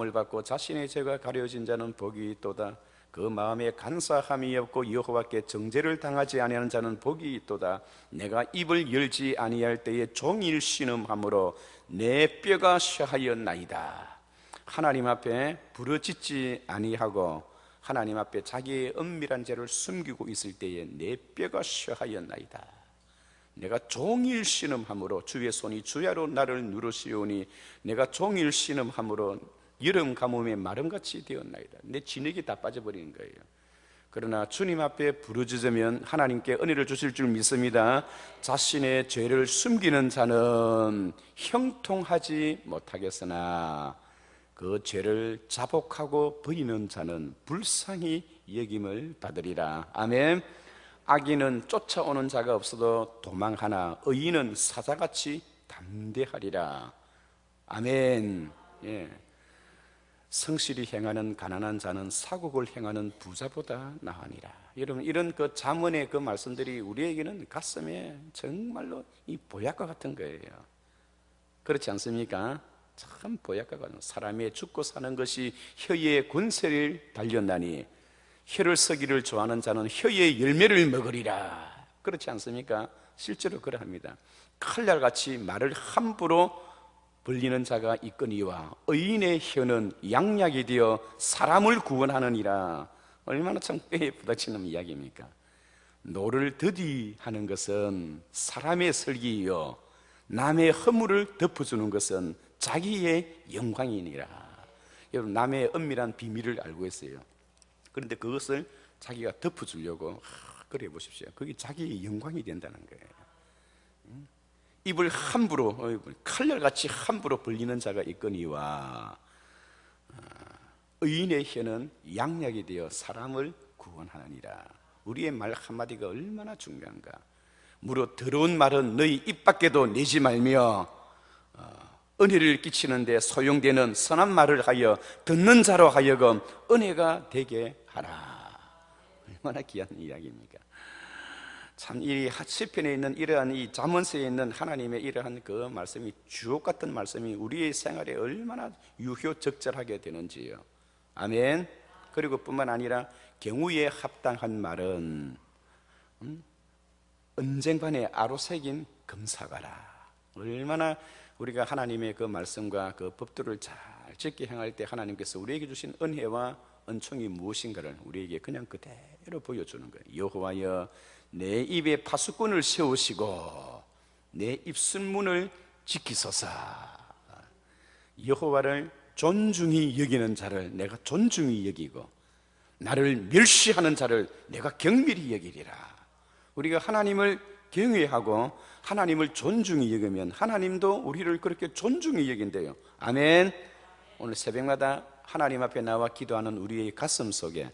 을 받고 자신의 죄가 가려진 자는 복이 있도다. 그 마음에 간사함이 없고 여호와께 정죄를 당하지 아니하는 자는 복이 있도다. 내가 입을 열지 아니할 때에 종일 신음함으로 내 뼈가 쇠하였나이다. 하나님 앞에 부르짖지 아니하고 하나님 앞에 자기의 은밀한 죄를 숨기고 있을 때에 내 뼈가 쇠하였나이다. 내가 종일 신음함으로 주의 손이 주야로 나를 누르시오니 내가 종일 신음함으로 여름 가뭄에 마름같이 되었나이다. 내 진액이 다 빠져버리는 거예요. 그러나 주님 앞에 부르짖으면 하나님께 은혜를 주실 줄 믿습니다. 자신의 죄를 숨기는 자는 형통하지 못하겠으나 그 죄를 자복하고 버리는 자는 불쌍히 여김을 받으리라. 아멘. 악인은 쫓아오는 자가 없어도 도망하나 의인은 사자같이 담대하리라. 아멘. 예. 성실히 행하는 가난한 자는 사국을 행하는 부자보다 나으니라. 여러분, 이런 그 잠언의 그 말씀들이 우리에게는 가슴에 정말로 이 보약과 같은 거예요. 그렇지 않습니까? 참 보약과 같은, 사람의 죽고 사는 것이 혀의 권세를 달렸나니 혀를 쓰기를 좋아하는 자는 혀의 열매를 먹으리라. 그렇지 않습니까? 실제로 그러합니다. 칼날같이 말을 함부로 벌리는 자가 있거니와 의인의 혀는 양약이 되어 사람을 구원하느니라. 얼마나 참 뼈에 부딪히는 이야기입니까? 노를 더디하는 것은 사람의 설기이요 남의 허물을 덮어주는 것은 자기의 영광이니라. 여러분, 남의 은밀한 비밀을 알고 있어요. 그런데 그것을 자기가 덮어주려고 그래 보십시오. 그게 자기의 영광이 된다는 거예요. 입을 함부로 칼날같이 함부로 벌리는 자가 있거니와 의인의 혀는 양약이 되어 사람을 구원하느니라. 우리의 말 한마디가 얼마나 중요한가. 무릇 더러운 말은 너희 입 밖에도 내지 말며 은혜를 끼치는데 소용되는 선한 말을 하여 듣는 자로 하여금 은혜가 되게 하라. 얼마나 귀한 이야기입니까? 참 이 시편에 있는 이러한 이 잠언서에 있는 하나님의 이러한 그 말씀이 주옥 같은 말씀이 우리의 생활에 얼마나 유효적절하게 되는지요. 아멘. 그리고 뿐만 아니라 경우에 합당한 말은 언쟁반에 아로새긴 금사가라. 얼마나 우리가 하나님의 그 말씀과 그 법도를 잘 지켜 행할 때 하나님께서 우리에게 주신 은혜와 은총이 무엇인가를 우리에게 그냥 그대로 보여주는 거예요. 여호와여 내 입에 파수꾼을 세우시고 내 입술문을 지키소서. 여호와를 존중히 여기는 자를 내가 존중히 여기고 나를 멸시하는 자를 내가 경멸히 여기리라. 우리가 하나님을 경외하고 하나님을 존중히 여기면 하나님도 우리를 그렇게 존중히 여긴대요. 아멘. 오늘 새벽마다 하나님 앞에 나와 기도하는 우리의 가슴 속에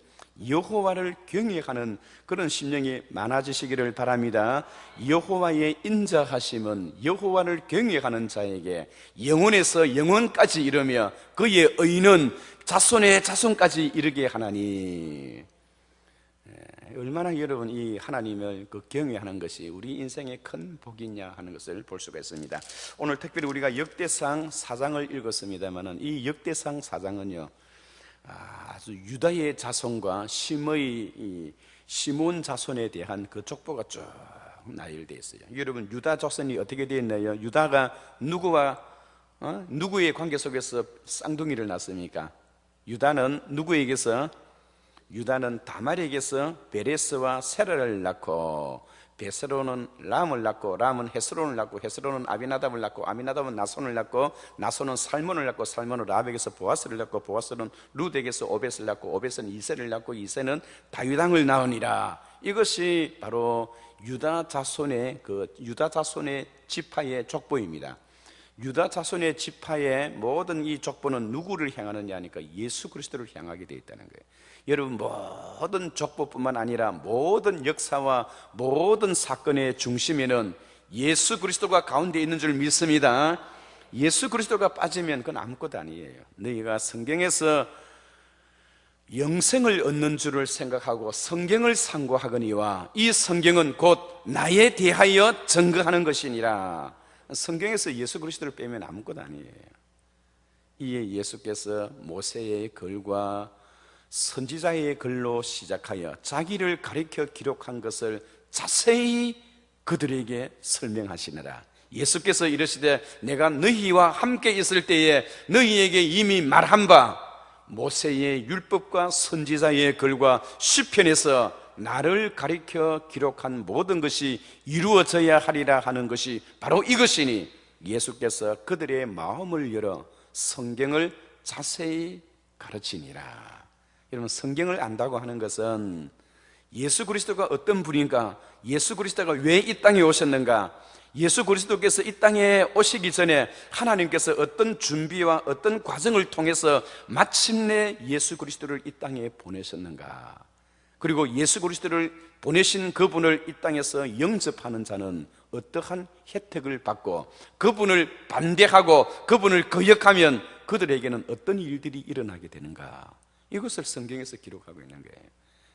여호와를 경외하는 그런 심령이 많아지시기를 바랍니다. 여호와의 인자하심은 여호와를 경외하는 자에게 영원에서 영원까지 이르며 그의 의는 자손의 자손까지 이르게 하나니. 얼마나 여러분 이 하나님을 그 경외하는 것이 우리 인생의 큰 복이냐 하는 것을 볼 수가 있습니다. 오늘 특별히 우리가 역대상 4장을 읽었습니다만은 이 역대상 4장은요 아주 유다의 자손과 시몬 자손에 대한 그 족보가 쭉 나열되어 있어요. 여러분, 유다 자손이 어떻게 되어 있나요? 유다가 누구의 관계 속에서 쌍둥이를 낳습니까? 유다는 누구에게서? 유다는 다말에게서 베레스와 세라를 낳고 베스로는 람을 낳고 람은 헤스론을 낳고 헤스론은 아비나답을 낳고 아비나답은 나손을 낳고 나손은 살몬을 낳고 살몬은 라벡에서 보아스를 낳고 보아스는 룻에게서 오벳을 낳고 오벳은 이세를 낳고 이세는 다윗왕을 낳으니라. 이것이 바로 유다 자손의 지파의 족보입니다. 유다 자손의 지파의 모든 이 족보는 누구를 향하느냐 하니까 예수 그리스도를 향하게 되어 있다는 거예요. 여러분, 모든 족보뿐만 아니라 모든 역사와 모든 사건의 중심에는 예수 그리스도가 가운데 있는 줄 믿습니다. 예수 그리스도가 빠지면 그건 아무것도 아니에요. 너희가 성경에서 영생을 얻는 줄을 생각하고 성경을 상고하거니와 이 성경은 곧 나에 대하여 증거하는 것이니라. 성경에서 예수 그리스도를 빼면 아무것도 아니에요. 이에 예수께서 모세의 글과 선지자의 글로 시작하여 자기를 가리켜 기록한 것을 자세히 그들에게 설명하시느라. 예수께서 이르시되 내가 너희와 함께 있을 때에 너희에게 이미 말한 바 모세의 율법과 선지자의 글과 시편에서 나를 가리켜 기록한 모든 것이 이루어져야 하리라 하는 것이 바로 이것이니 예수께서 그들의 마음을 열어 성경을 자세히 가르치니라. 여러분, 성경을 안다고 하는 것은 예수 그리스도가 어떤 분인가, 예수 그리스도가 왜 이 땅에 오셨는가, 예수 그리스도께서 이 땅에 오시기 전에 하나님께서 어떤 준비와 어떤 과정을 통해서 마침내 예수 그리스도를 이 땅에 보내셨는가, 그리고 예수 그리스도를 보내신 그분을 이 땅에서 영접하는 자는 어떠한 혜택을 받고 그분을 반대하고 그분을 거역하면 그들에게는 어떤 일들이 일어나게 되는가, 이것을 성경에서 기록하고 있는 거예요.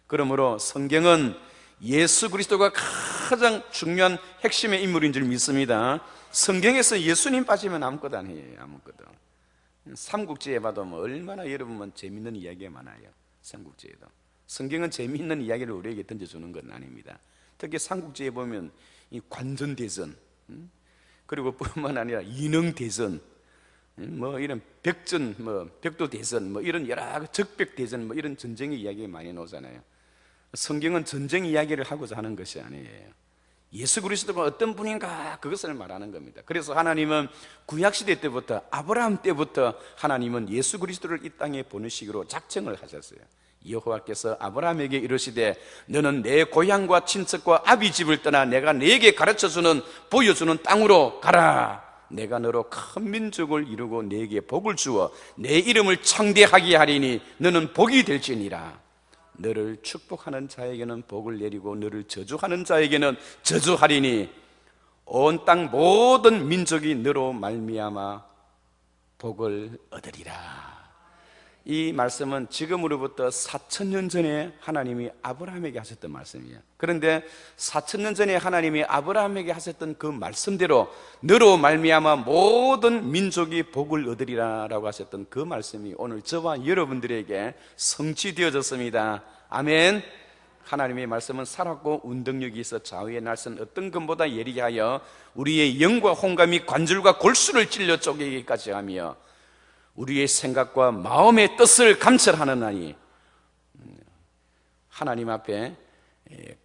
그러므로 성경은 예수 그리스도가 가장 중요한 핵심의 인물인 줄 믿습니다. 성경에서 예수님 빠지면 아무것도 아니에요. 아무것도. 삼국지에 봐도 뭐 얼마나 여러분 재밌는 이야기가 많아요. 삼국지에도. 성경은 재미있는 이야기를 우리에게 던져주는 건 아닙니다. 특히 삼국지에 보면 이 관전대전, 그리고 뿐만 아니라 인흥대전, 뭐 이런 벽전, 뭐 벽도대전, 뭐 이런 여러 적벽대전, 뭐 이런 전쟁의 이야기가 많이 나오잖아요. 성경은 전쟁 이야기를 하고자 하는 것이 아니에요. 예수 그리스도가 어떤 분인가, 그것을 말하는 겁니다. 그래서 하나님은 구약시대 때부터, 아브라함 때부터 하나님은 예수 그리스도를 이 땅에 보내시기로 작정을 하셨어요. 여호와께서 아브라함에게 이르시되 너는 내 고향과 친척과 아비 집을 떠나 내가 네게 가르쳐주는, 보여주는 땅으로 가라. 내가 너로 큰 민족을 이루고 네게 복을 주어 내 이름을 창대하게 하리니 너는 복이 될지니라. 너를 축복하는 자에게는 복을 내리고 너를 저주하는 자에게는 저주하리니 온 땅 모든 민족이 너로 말미암아 복을 얻으리라. 이 말씀은 지금으로부터 4,000년 전에 하나님이 아브라함에게 하셨던 말씀이에요. 그런데 4,000년 전에 하나님이 아브라함에게 하셨던 그 말씀대로 너로 말미암아 모든 민족이 복을 얻으리라 라고 하셨던 그 말씀이 오늘 저와 여러분들에게 성취되어졌습니다. 아멘. 하나님의 말씀은 살았고 운동력이 있어 좌우의 날선 어떤 것보다 예리게 하여 우리의 영과 혼과 및 관절과 골수를 찔러 쪼개기까지 하며 우리의 생각과 마음의 뜻을 감찰하느니 하나님 앞에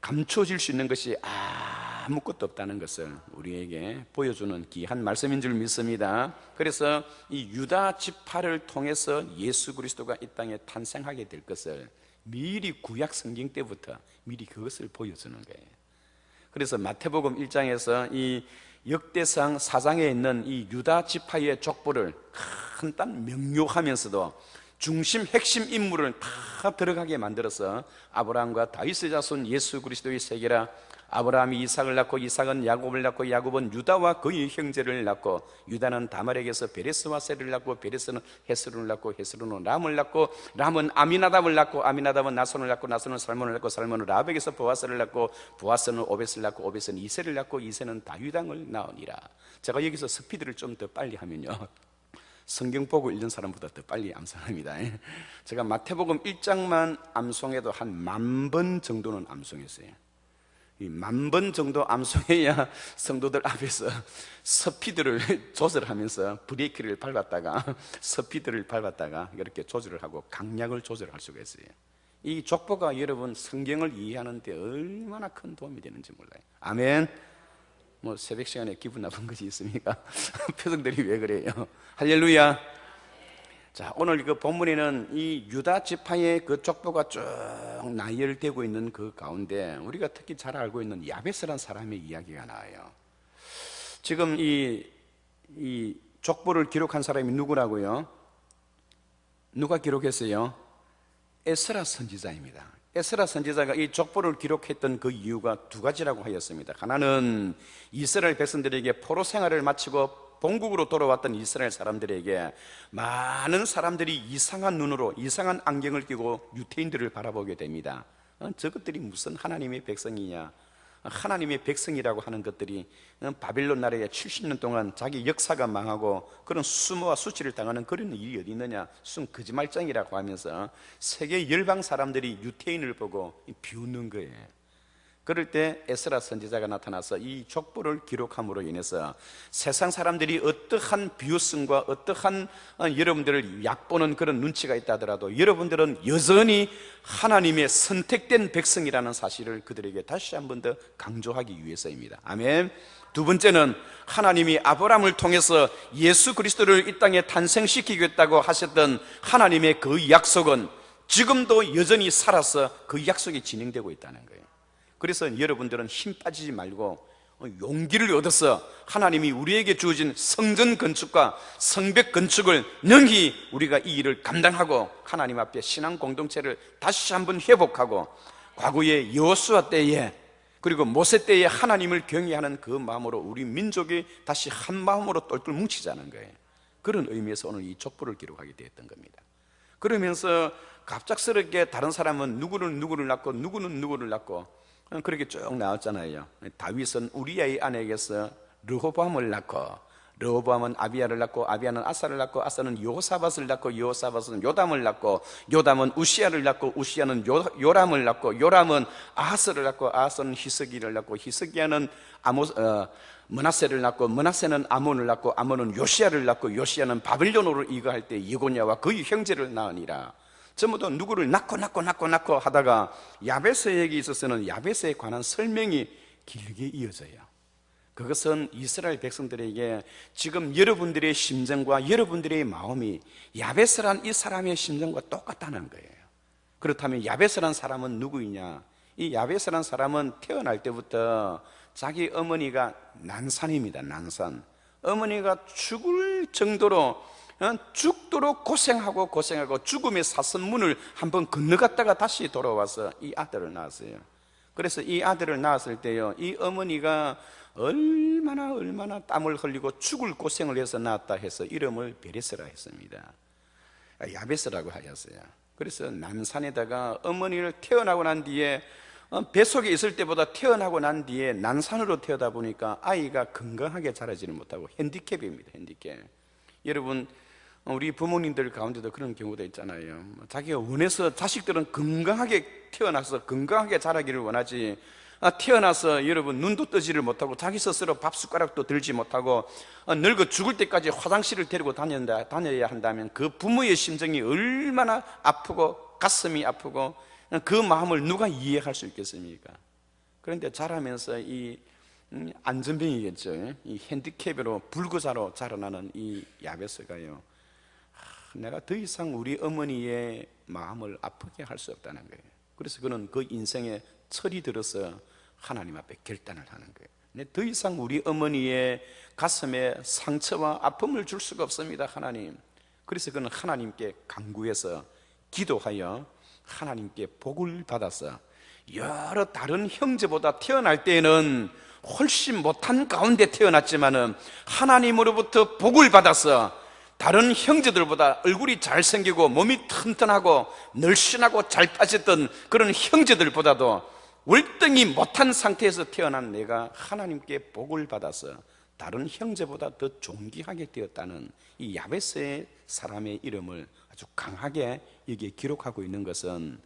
감춰질 수 있는 것이 아무것도 없다는 것을 우리에게 보여주는 귀한 말씀인 줄 믿습니다. 그래서 이 유다 지파를 통해서 예수 그리스도가 이 땅에 탄생하게 될 것을 미리 구약 성경 때부터 미리 그것을 보여주는 거예요. 그래서 마태복음 1장에서 이 역대상 4장에 있는 이 유다 지파의 족보를 한단 명료하면서도 중심 핵심 인물을 다 들어가게 만들어서 아브라함과 다윗의 자손 예수 그리스도의 세계라. 아브라함이 이삭을 낳고 이삭은 야곱을 낳고 야곱은 유다와 그의 형제를 낳고 유다는 다말에게서 베레스와 셀을 낳고 베레스는 헤스론을 낳고 헤스론은 람을 낳고 람은 아미나답을 낳고 아미나답은 나손을 낳고 나손은 살몬을 낳고 살몬은 라벡에서 보아스를 낳고 보아스는 오벳을 낳고 오벳은 이세를 낳고 이세는 다윗왕을 낳으니라. 제가 여기서 스피드를 좀 더 빨리 하면요, 성경 보고 읽는 사람보다 더 빨리 암송합니다. 제가 마태복음 1장만 암송해도 한 10,000번 정도는 암송했어요. 이 10,000번 정도 암송해야 성도들 앞에서 스피드를 조절하면서 브레이크를 밟았다가 스피드를 밟았다가 이렇게 조절을 하고 강약을 조절할 수가 있어요. 이 족보가 여러분 성경을 이해하는 데 얼마나 큰 도움이 되는지 몰라요. 아멘. 뭐 새벽 시간에 기분 나쁜 것이 있습니까? 표정들이 왜 그래요? 할렐루야. 자, 오늘 그 본문에는 이 유다 지파의 그 족보가 쭉 나열되고 있는 그 가운데 우리가 특히 잘 알고 있는 야베스라는 사람의 이야기가 나와요. 지금 이 족보를 기록한 사람이 누구라고요? 누가 기록했어요? 에스라 선지자입니다. 에스라 선지자가 이 족보를 기록했던 그 이유가 두 가지라고 하였습니다. 하나는 이스라엘 백성들에게 포로 생활을 마치고 본국으로 돌아왔던 이스라엘 사람들에게 많은 사람들이 이상한 눈으로 이상한 안경을 끼고 유태인들을 바라보게 됩니다. 저것들이 무슨 하나님의 백성이냐, 하나님의 백성이라고 하는 것들이 바빌론 나라에 70년 동안 자기 역사가 망하고 그런 수모와 수치를 당하는 그런 일이 어디 있느냐, 순 거짓말장이라고 하면서 세계 열방 사람들이 유태인을 보고 비웃는 거예요. 그럴 때 에스라 선지자가 나타나서 이 족보를 기록함으로 인해서 세상 사람들이 어떠한 비웃음과 어떠한 여러분들을 약보는 그런 눈치가 있다 하더라도 여러분들은 여전히 하나님의 선택된 백성이라는 사실을 그들에게 다시 한 번 더 강조하기 위해서입니다. 아멘. 두 번째는 하나님이 아브라함을 통해서 예수 그리스도를 이 땅에 탄생시키겠다고 하셨던 하나님의 그 약속은 지금도 여전히 살아서 그 약속이 진행되고 있다는 거예요. 그래서 여러분들은 힘 빠지지 말고 용기를 얻어서 하나님이 우리에게 주어진 성전 건축과 성벽 건축을 능히 우리가 이 일을 감당하고 하나님 앞에 신앙 공동체를 다시 한번 회복하고 과거의 여호수아 때에 그리고 모세 때에 하나님을 경외하는 그 마음으로 우리 민족이 다시 한 마음으로 똘똘 뭉치자는 거예요. 그런 의미에서 오늘 이 족보를 기록하게 되었던 겁니다. 그러면서 갑작스럽게 다른 사람은 누구를 낳고 누구는 누구를 낳고 그렇게 쭉 나왔잖아요. 다윗은 우리아의 아내에게서 르호보암을 낳고 르호보암은 아비야를 낳고 아비야는 아사를 낳고 아사는 여호사밧을 낳고 여호사밧은 요담을 낳고 요담은 우시야를 낳고 우시야는 요람을 낳고 요람은 아하스를 낳고 아하스는 히스기를 낳고 히스기야는 므낫세를 낳고 므낫세는 아몬을 낳고 아몬은 요시야를 낳고 요시야는 바빌론으로 이거할 때 예고냐와 그의 형제를 낳으니라. 전부 다 누구를 낳고 하다가 야베스에게 있어서는 야베스에 관한 설명이 길게 이어져요. 그것은 이스라엘 백성들에게 지금 여러분들의 심정과 여러분들의 마음이 야베스란 이 사람의 심정과 똑같다는 거예요. 그렇다면 야베스란 사람은 누구이냐? 이 야베스란 사람은 태어날 때부터 자기 어머니가 난산입니다. 난산. 어머니가 죽을 정도로 죽도록 고생하고 죽음의 사선문을 한번 건너갔다가 다시 돌아와서 이 아들을 낳았어요. 그래서 이 아들을 낳았을 때요, 이 어머니가 얼마나 땀을 흘리고 죽을 고생을 해서 낳았다 해서 이름을 베레스라 했습니다. 야베스라고 하였어요. 그래서 난산에다가 어머니를 태어나고 난 뒤에 뱃속에 있을 때보다 태어나고 난 뒤에 난산으로 태어다 보니까 아이가 건강하게 자라지를 못하고 핸디캡입니다. 핸디캡. 여러분, 우리 부모님들 가운데도 그런 경우도 있잖아요. 자기가 원해서 자식들은 건강하게 태어나서 건강하게 자라기를 원하지, 태어나서 여러분 눈도 뜨지를 못하고 자기 스스로 밥 숟가락도 들지 못하고 늙어 죽을 때까지 화장실을 데리고 다녀야 한다면 그 부모의 심정이 얼마나 아프고 가슴이 아프고 그 마음을 누가 이해할 수 있겠습니까? 그런데 자라면서 이 안전병이겠죠. 이 핸디캡으로 불구자로 자라나는 이 야베스가요, 내가 더 이상 우리 어머니의 마음을 아프게 할 수 없다는 거예요. 그래서 그는 그 인생에 철이 들어서 하나님 앞에 결단을 하는 거예요. 내 더 이상 우리 어머니의 가슴에 상처와 아픔을 줄 수가 없습니다, 하나님. 그래서 그는 하나님께 간구해서 기도하여 하나님께 복을 받아서 여러 다른 형제보다 태어날 때에는 훨씬 못한 가운데 태어났지만은 하나님으로부터 복을 받아서 다른 형제들보다 얼굴이 잘생기고 몸이 튼튼하고 늘씬하고 잘 빠졌던 그런 형제들보다도 월등히 못한 상태에서 태어난 내가 하나님께 복을 받아서 다른 형제보다 더 존귀하게 되었다는 이 야베스의 사람의 이름을 아주 강하게 여기에 기록하고 있는 것은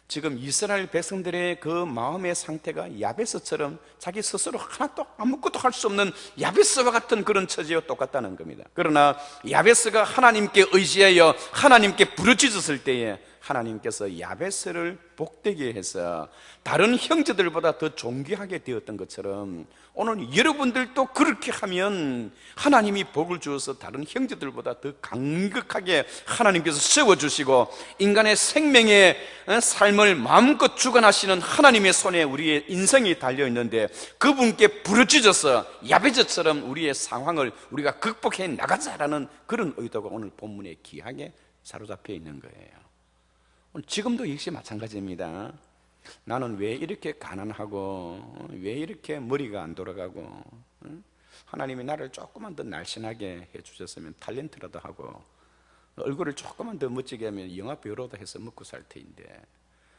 지금 이스라엘 백성들의 그 마음의 상태가 야베스처럼 자기 스스로 하나도 아무것도 할 수 없는 야베스와 같은 그런 처지와 똑같다는 겁니다. 그러나 야베스가 하나님께 의지하여 하나님께 부르짖었을 때에 하나님께서 야베스를 복되게 해서 다른 형제들보다 더 존귀하게 되었던 것처럼 오늘 여러분들도 그렇게 하면 하나님이 복을 주어서 다른 형제들보다 더 강력하게 하나님께서 세워주시고 인간의 생명의 삶을 마음껏 주관하시는 하나님의 손에 우리의 인생이 달려있는데 그분께 부르짖어서 야베스처럼 우리의 상황을 우리가 극복해 나가자라는 그런 의도가 오늘 본문에 귀하게 사로잡혀 있는 거예요. 지금도 역시 마찬가지입니다. 나는 왜 이렇게 가난하고 왜 이렇게 머리가 안 돌아가고, 하나님이 나를 조금만 더 날씬하게 해주셨으면 탤런트라도 하고 얼굴을 조금만 더 멋지게 하면 영화배우로도 해서 먹고 살 테인데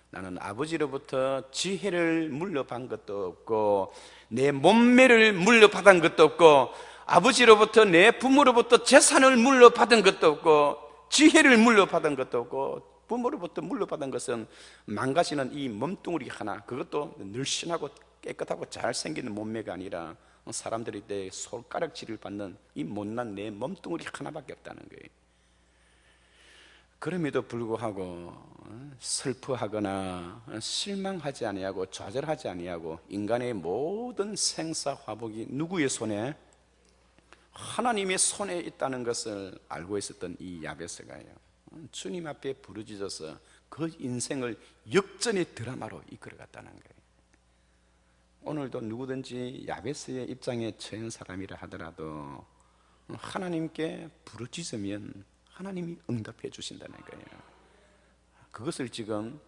나는 아버지로부터 지혜를 물려받은 것도 없고 내 몸매를 물려받은 것도 없고 아버지로부터 내 부모로부터 재산을 물려받은 것도 없고 지혜를 물려받은 것도 없고 부모로부터 물려받은 것은 망가지는 이 몸뚱아리 하나, 그것도 늘씬하고 깨끗하고 잘생긴 몸매가 아니라 사람들이 내 손가락질을 받는 이 못난 내 몸뚱아리 하나밖에 없다는 거예요. 그럼에도 불구하고 슬퍼하거나 실망하지 아니하고 좌절하지 아니하고 인간의 모든 생사화복이 누구의 손에? 하나님의 손에 있다는 것을 알고 있었던 이 야베스가요, 주님 앞에 부르짖어서 그 인생을 역전의 드라마로 이끌어갔다는 거예요. 오늘도 누구든지 야베스의 입장에 처한 사람이라 하더라도 하나님께 부르짖으면 하나님이 응답해 주신다는 거예요. 그것을 지금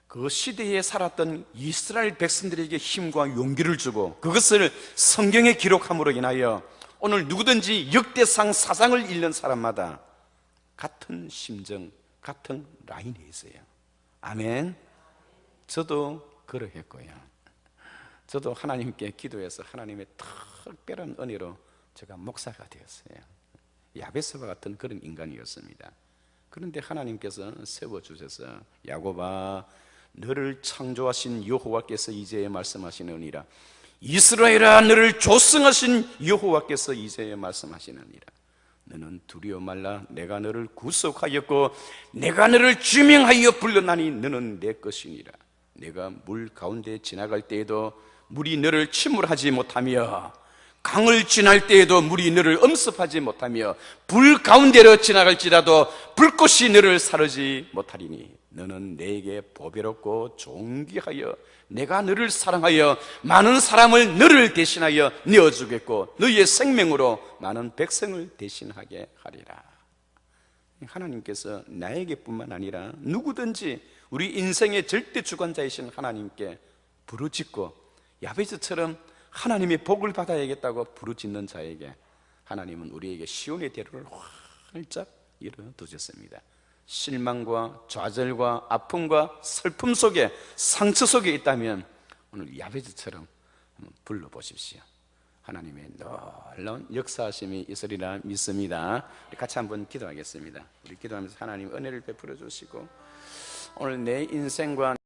그 시대에 살았던 이스라엘 백성들에게 힘과 용기를 주고 그것을 성경에 기록함으로 인하여 오늘 누구든지 역대상 사상을 읽는 사람마다 같은 심정, 같은 라인에 있어요. 아멘. 저도 그러했고요. 저도 하나님께 기도해서 하나님의 특별한 은혜로 제가 목사가 되었어요. 야베스와 같은 그런 인간이었습니다. 그런데 하나님께서 세워주셔서 야곱아, 너를 창조하신 여호와께서 이제 말씀하시느니라. 이스라엘아, 너를 조성하신 여호와께서 이제 말씀하시느니라. 너는 두려워 말라. 내가 너를 구속하였고 내가 너를 지명하여 불렀나니 너는 내 것이니라. 내가 물 가운데 지나갈 때에도 물이 너를 침몰하지 못하며 강을 지날 때에도 물이 너를 엄습하지 못하며 불 가운데로 지나갈지라도 불꽃이 너를 사르지 못하리니 너는 내게 보배롭고 존귀하여 내가 너를 사랑하여 많은 사람을 너를 대신하여 내어주겠고 너의 생명으로 많은 백성을 대신하게 하리라. 하나님께서 나에게뿐만 아니라 누구든지 우리 인생의 절대 주관자이신 하나님께 부르짖고 야베스처럼 하나님의 복을 받아야겠다고 부르짖는 자에게 하나님은 우리에게 시온의 대로를 활짝 열어두셨습니다. 실망과 좌절과 아픔과 슬픔 속에 상처 속에 있다면 오늘 야베스처럼 한번 불러보십시오. 하나님의 놀라운 역사하심이 있으리라 믿습니다. 같이 한번 기도하겠습니다. 우리 기도하면서 하나님 은혜를 베풀어 주시고 오늘 내 인생과